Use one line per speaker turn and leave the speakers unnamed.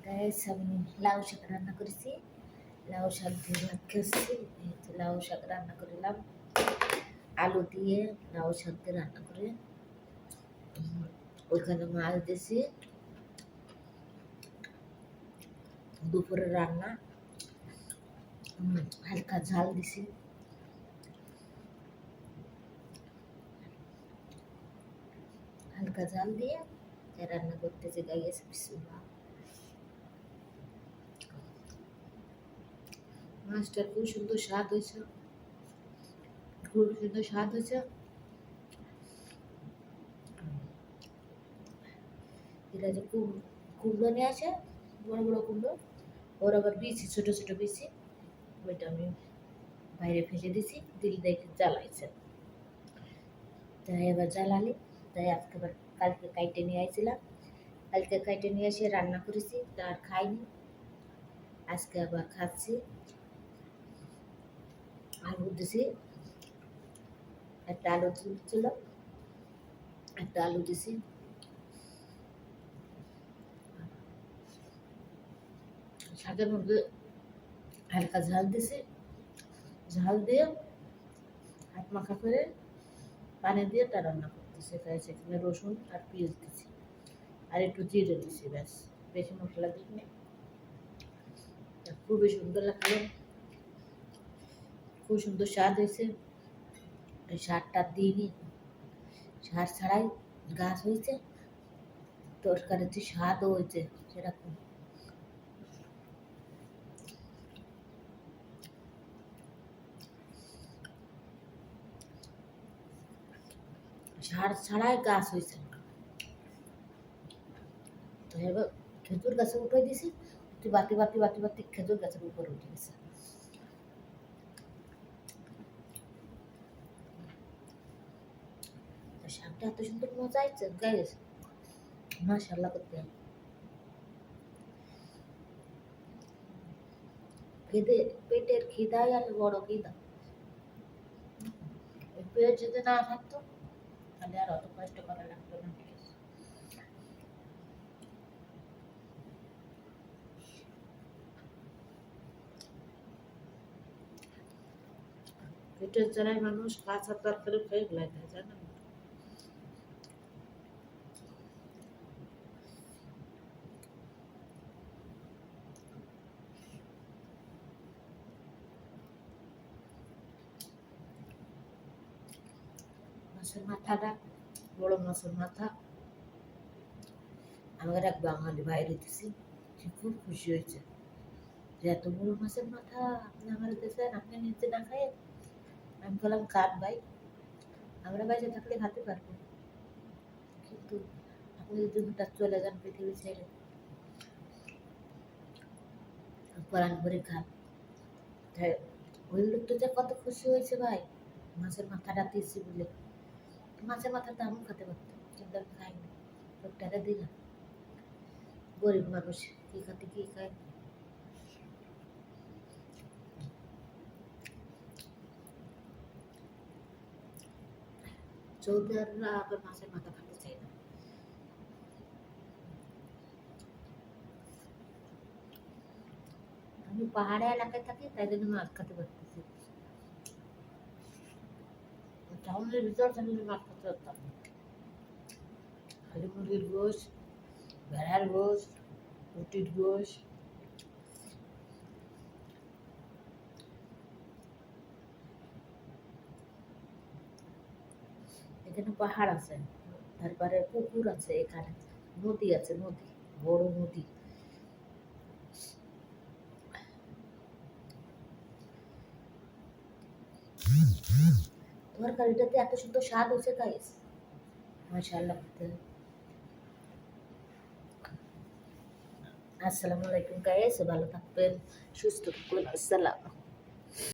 Guys আমি লাউ শাক রান্না করেছি। লাউ শাক দিয়ে ভাত খাচ্ছি। এই তো লাউ শাক রান্না করলাম আলু দিয়ে। লাউ শাক দিয়ে রান্না করে ওইখানে মাছ দিয়েছি। দুপুরে রান্না হালকা ঝাল দিছি। হালকা ঝাল দিয়ে রান্না করতেছি গাইস। বিসমিল্লাহ। মাছটা খুব সুন্দর স্বাদ হয়েছে, খুব সুন্দর স্বাদ হয়েছে। এটা যে কুমড়ো নিয়ে আসে, বড় বড় কুমড়ো, ওর আবার বিচি ছোট ছোট বিচি, ওইটা আমি বাইরে ফেলে দিছি। দিল দেখে জ্বালাইছে, তাই এবার জ্বালালি। তাই আজকে আবার কালকে কাইটে নিয়ে আইছিলাম, কালকে কাইটে নিয়ে এসে রান্না করেছি, আর খাইনি। আজকে আবার খাচ্ছি। আলু দিছি, একটা আলু ছিল, একটা আলু দিছি। শাকের মধ্যে হালকা ঝাল দিছি। ঝাল দিয়ে হাত মাখা করে পানি দিয়ে তা রান্না করতেছি। সেখানে রসুন আর পেঁয়াজ দিছি, আর একটু জিরে দিছি, ব্যাস, বেশি মশলা দিইনি। খুবই সুন্দর লাগলো, খুব সুন্দর স্বাদ হয়েছে। এই সারটা দিইনি, সার ছাড়াই গাছ হয়েছে, তরকারিতে স্বাদও হয়েছে সেরকম। সার ছাড়াই গাছ হয়েছে। তো এবার খেজুর গাছে উঠে দিছি, একটু বাতি বাতি বাতি বাতি খেজুর গাছের উপরে উঠে গেছে। শাকটা এত সুন্দর মজা হয়েছে গাইস, মাশাআল্লাহ করতে। পেটের খিদাই আর বড় খিদা। পেট যদি না থাকতো তাহলে আর অত কষ্ট করা লাগতো না। পেটের জ্বালায় মানুষ কাঁচা তরকারি খেয়ে লাগে, জানেন? মাছের মাথাটা, বড় মাছের মাথা, আমার এক বাঙালি বাইরে দিছি, সে খুব খুশি হয়েছে যে এত বড় মাছের মাথা আপনি আমার দিয়েছেন, আপনি নিজে না খায়। আমি বললাম খান ভাই, আমরা বাইরে থাকলে খেতে পারবো, কিন্তু আপনি যদি হঠাৎ চলে যান পৃথিবী ছেড়ে, কোরআন করে খান। তাই ওই লোকটা যে কত খুশি হয়েছে ভাই, মাছের মাথাটা দিয়েছি বলে। মাছের মাথাটা আমি খেতে পারতাম, কিন্তু আমি খাইনি, লোকটাকে দিলাম। গরিব মানুষ কি খাতে কি খায়। চৌধুরীরা আবার মাছের মাথা খেতে চায় না। আমি পাহাড়ে এলাকায় থাকি, তাই জন্য মাছ খেতে পারতেছি। টাউনের ভিতর থাকলে মাছ খেতে পারতাম না। খালি মুরগির গোশ, ভেড়ার গোশ, রুটির গোশ। এখানে পাহাড় আছে, তারপরে পুকুর আছে, এখানে নদী আছে, নদী, বড় নদী। তরকারিটাতে এত সুন্দর স্বাদ হয়েছে গাইস, মাশাআল্লাহ। আসসালামু আলাইকুম গাইস, ভালো থাকবেন, সুস্থ থাকবেন। আসসালাম।